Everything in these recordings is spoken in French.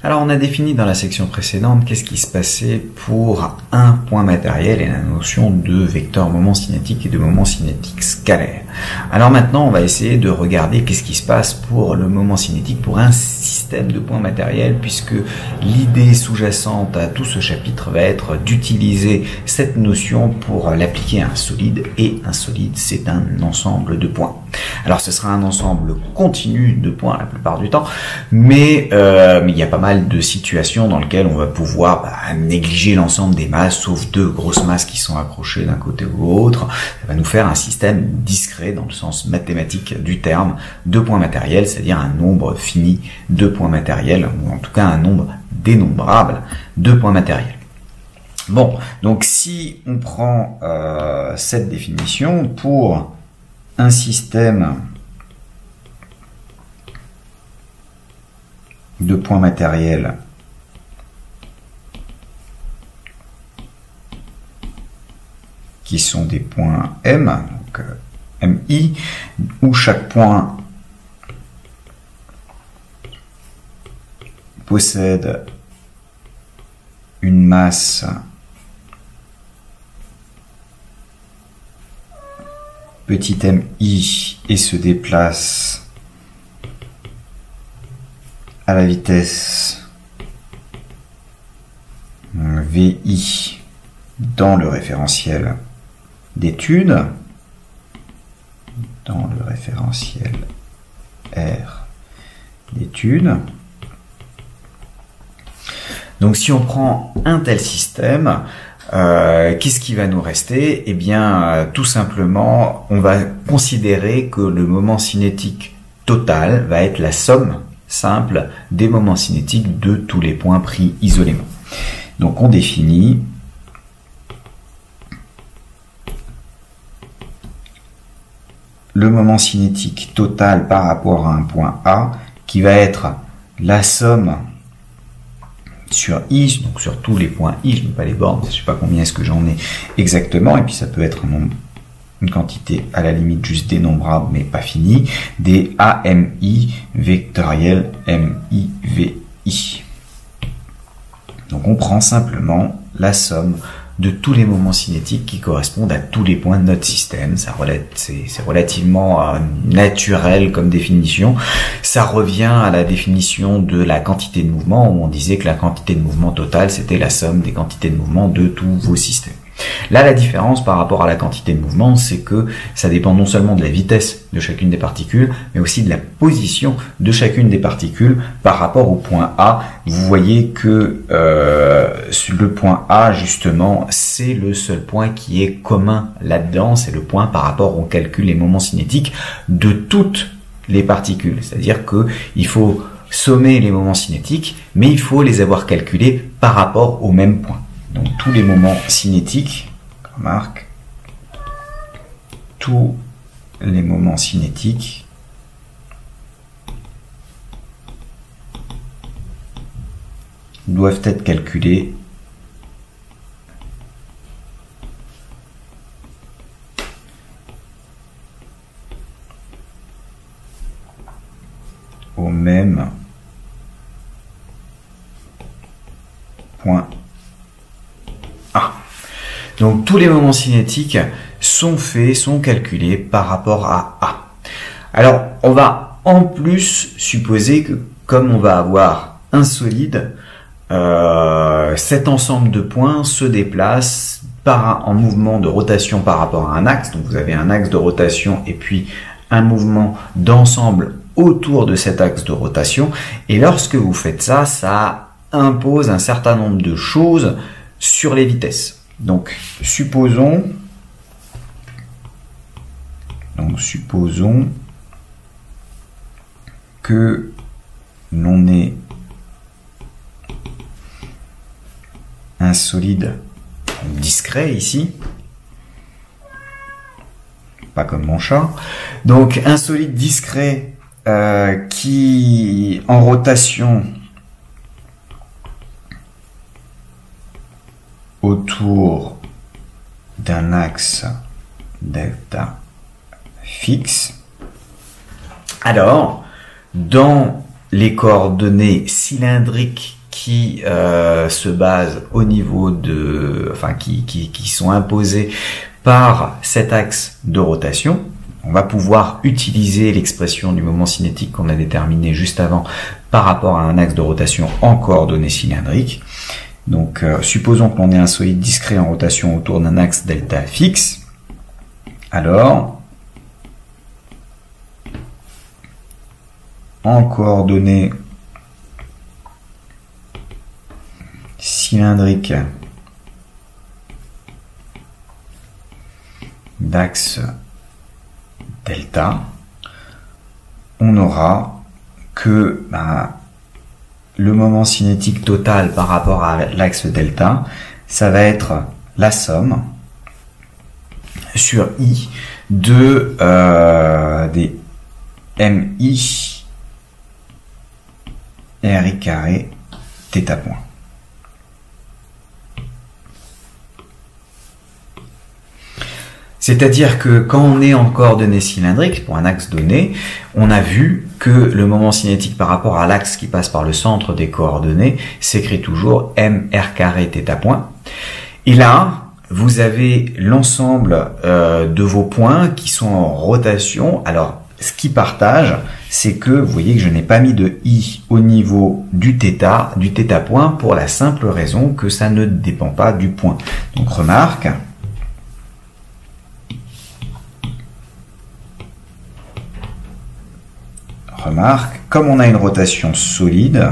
Alors on a défini dans la section précédente qu'est-ce qui se passait pour un point matériel et la notion de vecteur moment cinétique et de moment cinétique scalaire. Alors maintenant on va essayer de regarder qu'est-ce qui se passe pour le moment cinétique pour un système de points matériels, puisque l'idée sous-jacente à tout ce chapitre va être d'utiliser cette notion pour l'appliquer à un solide, et un solide c'est un ensemble de points. Alors ce sera un ensemble continu de points la plupart du temps, mais il y a pas mal de situations dans lesquelles on va pouvoir négliger l'ensemble des masses, sauf deux grosses masses qui sont accrochées d'un côté ou l'autre. Ça va nous faire un système discret dans le sens mathématique du terme de points matériels, c'est-à-dire un nombre fini de points matériels, ou en tout cas un nombre dénombrable de points matériels. Bon, donc si on prend cette définition pour un système de points matériels qui sont des points M, donc MI, où chaque point possède une masse petit mi et se déplace à la vitesse vi dans le référentiel d'étude, dans le référentiel R d'étude. Donc si on prend un tel système, qu'est-ce qui va nous rester? Eh bien, tout simplement, on va considérer que le moment cinétique total va être la somme simple des moments cinétiques de tous les points pris isolément. Donc on définit le moment cinétique total par rapport à un point A, qui va être la somme sur I, donc sur tous les points I, je n'ai pas les bornes, je ne sais pas combien est-ce que j'en ai exactement, et puis ça peut être une quantité à la limite juste dénombrable mais pas finie, des AMI vectoriels MIVI. Donc on prend simplement la somme de tous les moments cinétiques qui correspondent à tous les points de notre système. C'est relativement naturel comme définition. Ça revient à la définition de la quantité de mouvement, où on disait que la quantité de mouvement totale, c'était la somme des quantités de mouvement de tous vos systèmes. Là, la différence par rapport à la quantité de mouvement, c'est que ça dépend non seulement de la vitesse de chacune des particules, mais aussi de la position de chacune des particules par rapport au point A. Vous voyez que le point A, justement, c'est le seul point qui est commun là-dedans. C'est le point par rapport au calcul des moments cinétiques de toutes les particules. C'est-à-dire qu'il faut sommer les moments cinétiques, mais il faut les avoir calculés par rapport au même point. Donc tous les moments cinétiques, remarque, tous les moments cinétiques doivent être calculés au même point A. Donc tous les moments cinétiques sont calculés par rapport à A. Alors on va en plus supposer que comme on va avoir un solide, cet ensemble de points se déplace en mouvement de rotation par rapport à un axe. Donc vous avez un axe de rotation et puis un mouvement d'ensemble autour de cet axe de rotation. Et lorsque vous faites ça, ça impose un certain nombre de choses sur les vitesses. Donc supposons que l'on ait un solide discret ici, pas comme mon chat. Donc un solide discret qui en rotation autour d'un axe delta fixe. Alors, dans les coordonnées cylindriques qui se basent au niveau de, enfin qui sont imposées par cet axe de rotation. On va pouvoir utiliser l'expression du moment cinétique qu'on a déterminé juste avant par rapport à un axe de rotation en coordonnées cylindriques. Donc supposons que l'on ait un solide discret en rotation autour d'un axe delta fixe. Alors, en coordonnées cylindriques d'axe delta, on aura que le moment cinétique total par rapport à l'axe delta, ça va être la somme sur I de des MI RI carré θ point. C'est-à-dire que quand on est en coordonnées cylindriques, pour un axe donné, on a vu que le moment cinétique par rapport à l'axe qui passe par le centre des coordonnées s'écrit toujours mr carré θ point. Et là, vous avez l'ensemble de vos points qui sont en rotation. Alors, ce qui partage, c'est que vous voyez que je n'ai pas mis de i au niveau du θ point, pour la simple raison que ça ne dépend pas du point. Donc, remarque. Comme on a une rotation solide,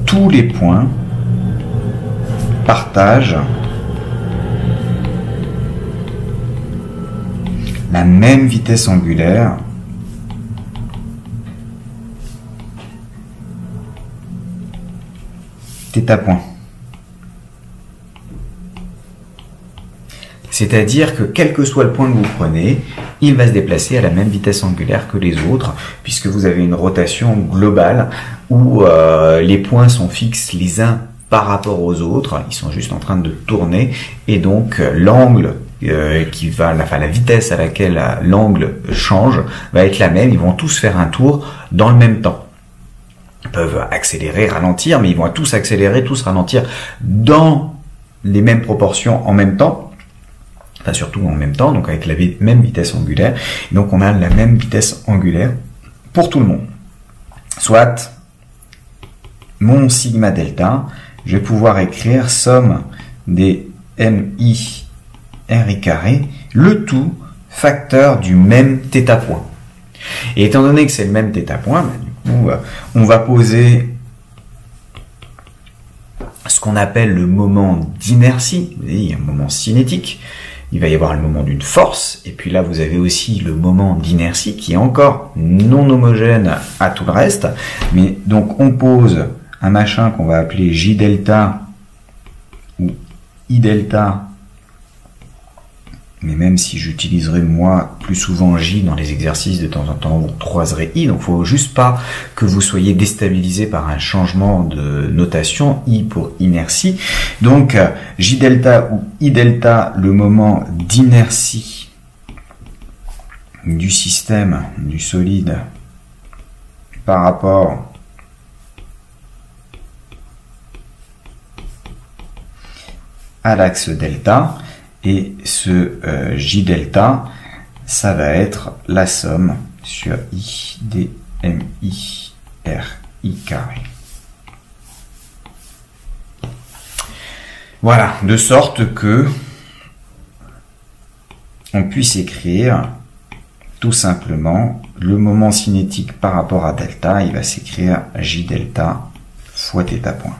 tous les points partagent la même vitesse angulaire θ point. C'est-à-dire que quel que soit le point que vous prenez, il va se déplacer à la même vitesse angulaire que les autres, puisque vous avez une rotation globale où les points sont fixes les uns par rapport aux autres, ils sont juste en train de tourner, et donc l'angle la vitesse à laquelle l'angle change va être la même, ils vont tous faire un tour dans le même temps. Ils peuvent accélérer, ralentir, mais ils vont tous accélérer, tous ralentir dans les mêmes proportions en même temps. Enfin, surtout en même temps, donc avec la même vitesse angulaire. Donc on a la même vitesse angulaire pour tout le monde. Soit mon sigma delta, je vais pouvoir écrire somme des MI RI carré, le tout facteur du même θ point. Et étant donné que c'est le même θ point, du coup, on va poser ce qu'on appelle le moment d'inertie, un moment cinétique. Il va y avoir le moment d'une force, et puis là vous avez aussi le moment d'inertie qui est encore non homogène à tout le reste. Mais donc on pose un machin qu'on va appeler J delta ou I delta, mais même si j'utiliserai moi plus souvent J dans les exercices, de temps en temps vous croiserez I, donc il faut juste pas que vous soyez déstabilisé par un changement de notation, I pour inertie. Donc J delta ou I delta, le moment d'inertie du système, du solide, par rapport à l'axe delta. Et ce J delta, ça va être la somme sur I des MI RI carré. Voilà, de sorte que on puisse écrire tout simplement le moment cinétique par rapport à delta, il va s'écrire J delta fois θ point.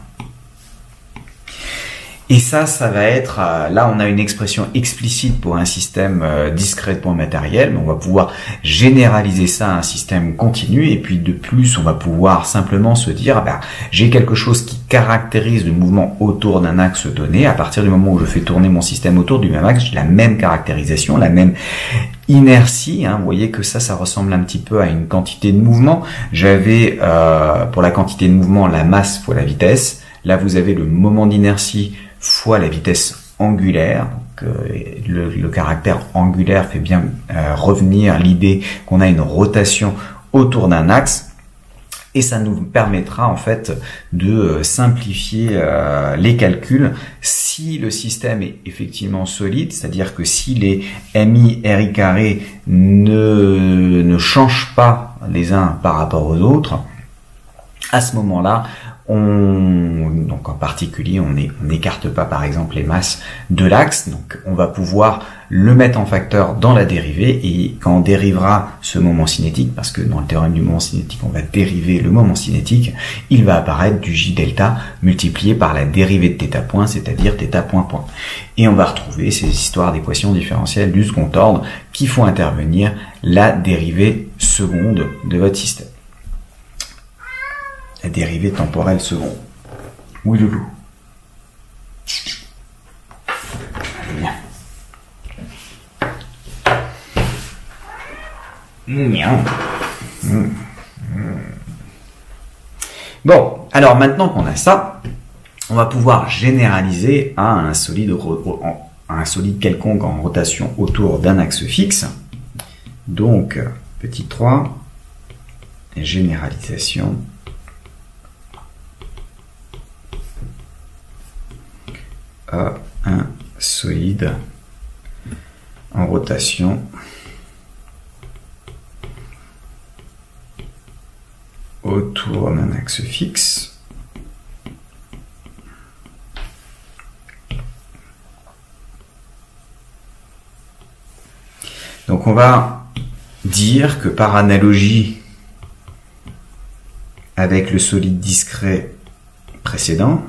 Et ça va être, là on a une expression explicite pour un système discret de points matériels, mais on va pouvoir généraliser ça à un système continu, et puis de plus on va pouvoir simplement se dire, j'ai quelque chose qui caractérise le mouvement autour d'un axe donné. À partir du moment où je fais tourner mon système autour du même axe, j'ai la même caractérisation, la même inertie, hein. Vous voyez que ça ressemble un petit peu à une quantité de mouvement. J'avais pour la quantité de mouvement la masse fois la vitesse. Là vous avez le moment d'inertie fois la vitesse angulaire. que le caractère angulaire fait bien revenir l'idée qu'on a une rotation autour d'un axe. Et ça nous permettra en fait de simplifier les calculs si le système est effectivement solide, c'est-à-dire que si les MI, RI carré ne changent pas les uns par rapport aux autres, à ce moment-là, donc en particulier, on n'écarte pas par exemple les masses de l'axe, donc on va pouvoir le mettre en facteur dans la dérivée, et quand on dérivera ce moment cinétique, parce que dans le théorème du moment cinétique, on va dériver le moment cinétique, il va apparaître du J delta multiplié par la dérivée de θ point, c'est-à-dire θ point point. Et on va retrouver ces histoires d'équations différentielles du second ordre qui font intervenir la dérivée seconde de votre système. La dérivée temporelle seconde. Oui, loulou. Allez, viens. Bon, alors maintenant qu'on a ça, on va pouvoir généraliser à un solide quelconque en rotation autour d'un axe fixe. Donc, petit 3, généralisation à un solide en rotation autour d'un axe fixe. Donc on va dire que par analogie avec le solide discret précédent,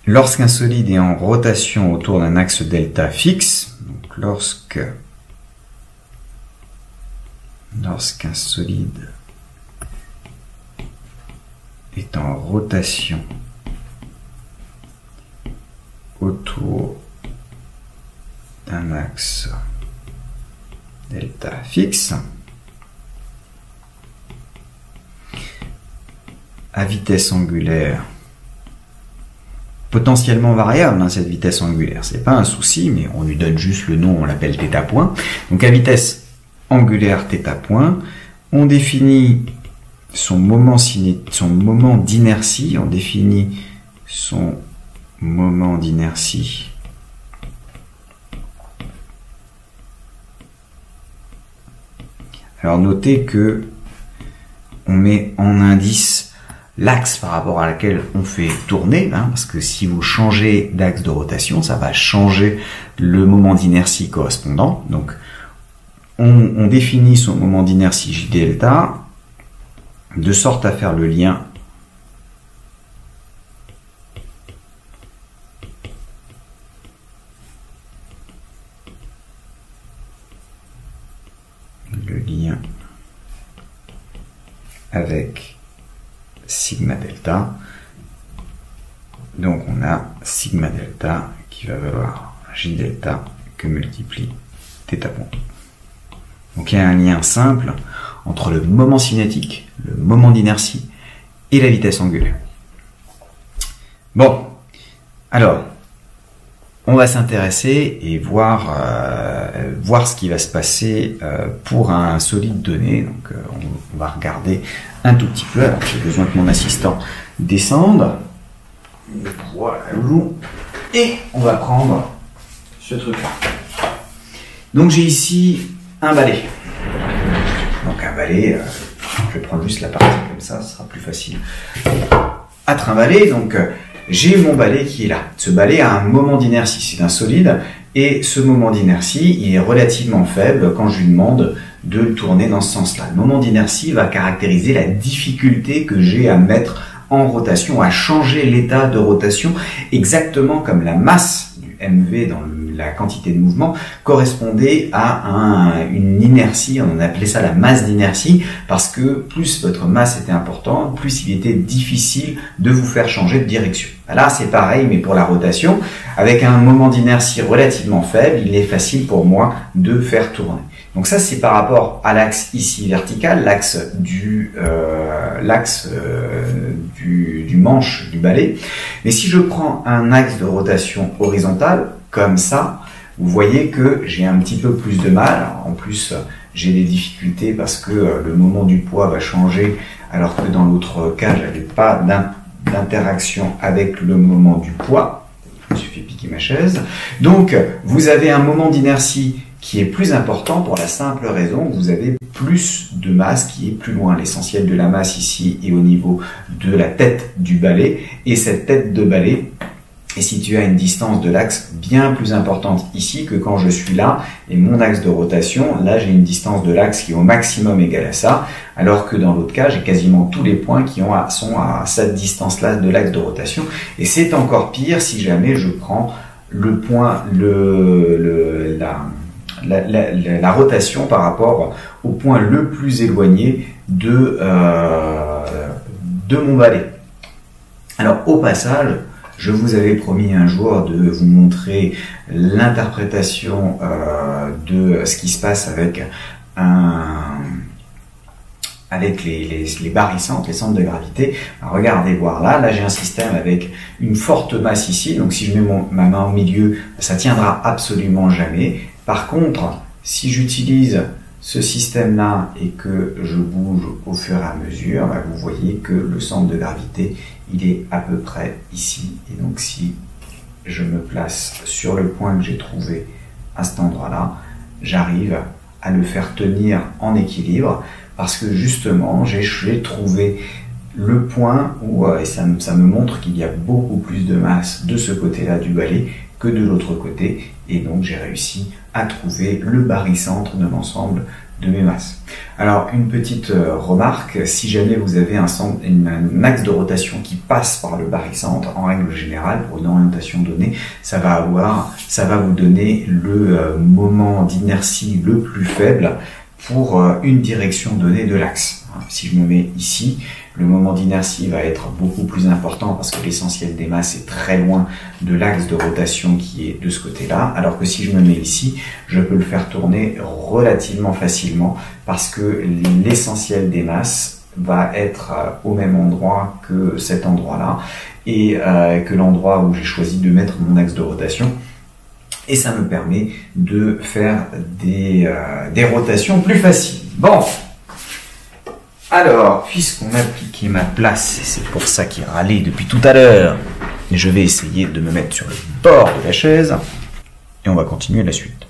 lorsqu'un solide est en rotation autour d'un axe delta fixe, donc lorsqu'un solide est en rotation autour d'un axe delta fixe, à vitesse angulaire potentiellement variable, cette vitesse angulaire, c'est pas un souci, mais on lui donne juste le nom, on l'appelle θ point. Donc à vitesse angulaire θ point, on définit son moment d'inertie, on définit son moment d'inertie alors notez que on met en indice l'axe par rapport à laquelle on fait tourner, parce que si vous changez d'axe de rotation, ça va changer le moment d'inertie correspondant. Donc, on définit son moment d'inertie J delta de sorte à faire le lien avec sigma delta. Donc on a sigma delta qui va valoir J delta que multiplie θ point. Donc il y a un lien simple entre le moment cinétique, le moment d'inertie et la vitesse angulaire. Bon, alors on va s'intéresser et voir ce qui va se passer pour un solide donné. Donc on va regarder un tout petit peu. Alors j'ai besoin que mon assistant descende. Voilà, et on va prendre ce truc-là. Donc j'ai ici un balai. Donc un balai, je vais prendre juste la partie comme ça, ce sera plus facile à trimballer. Donc j'ai mon balai qui est là. Ce balai a un moment d'inertie, c'est un solide, et ce moment d'inertie il est relativement faible quand je lui demande de le tourner dans ce sens-là. Le moment d'inertie va caractériser la difficulté que j'ai à mettre en rotation, à changer l'état de rotation, exactement comme la masse du MV dans la quantité de mouvement correspondait à une inertie. On appelait ça la masse d'inertie, parce que plus votre masse était importante, plus il était difficile de vous faire changer de direction. Là c'est pareil, mais pour la rotation, avec un moment d'inertie relativement faible, il est facile pour moi de faire tourner. Donc ça, c'est par rapport à l'axe ici vertical, l'axe du manche du balai. Mais si je prends un axe de rotation horizontale, comme ça, vous voyez que j'ai un petit peu plus de mal. En plus, j'ai des difficultés parce que le moment du poids va changer, alors que dans l'autre cas, j'avais pas d'interaction avec le moment du poids. Je me suis fait piquer ma chaise. Donc, vous avez un moment d'inertie qui est plus important pour la simple raison que vous avez plus de masse qui est plus loin. L'essentiel de la masse ici est au niveau de la tête du balai, et cette tête de balai est située à une distance de l'axe bien plus importante ici que quand je suis là, et mon axe de rotation, là j'ai une distance de l'axe qui est au maximum égale à ça, alors que dans l'autre cas, j'ai quasiment tous les points qui sont à cette distance-là de l'axe de rotation, et c'est encore pire si jamais je prends le point, la rotation par rapport au point le plus éloigné de mon balai. Alors au passage, je vous avais promis un jour de vous montrer l'interprétation de ce qui se passe avec les barycentres, les centres de gravité. Alors, regardez voir là j'ai un système avec une forte masse ici, donc si je mets ma main au milieu, ça tiendra absolument jamais. Par contre, si j'utilise ce système-là et que je bouge au fur et à mesure, vous voyez que le centre de gravité, il est à peu près ici. Et donc si je me place sur le point que j'ai trouvé à cet endroit-là, j'arrive à le faire tenir en équilibre parce que justement, j'ai trouvé le point où ça me montre qu'il y a beaucoup plus de masse de ce côté-là du balai que de l'autre côté, et donc j'ai réussi à trouver le barycentre de l'ensemble de mes masses. Alors une petite remarque, si jamais vous avez un axe de rotation qui passe par le barycentre, en règle générale, pour une orientation donnée, ça va vous donner le moment d'inertie le plus faible pour une direction donnée de l'axe. Si je me mets ici, le moment d'inertie va être beaucoup plus important parce que l'essentiel des masses est très loin de l'axe de rotation qui est de ce côté-là, alors que si je me mets ici, je peux le faire tourner relativement facilement parce que l'essentiel des masses va être au même endroit que cet endroit-là et que l'endroit où j'ai choisi de mettre mon axe de rotation. Et ça me permet de faire des rotations plus faciles. Bon, alors, puisqu'on a piqué ma place, c'est pour ça qu'il râlait depuis tout à l'heure, je vais essayer de me mettre sur le bord de la chaise, et on va continuer la suite.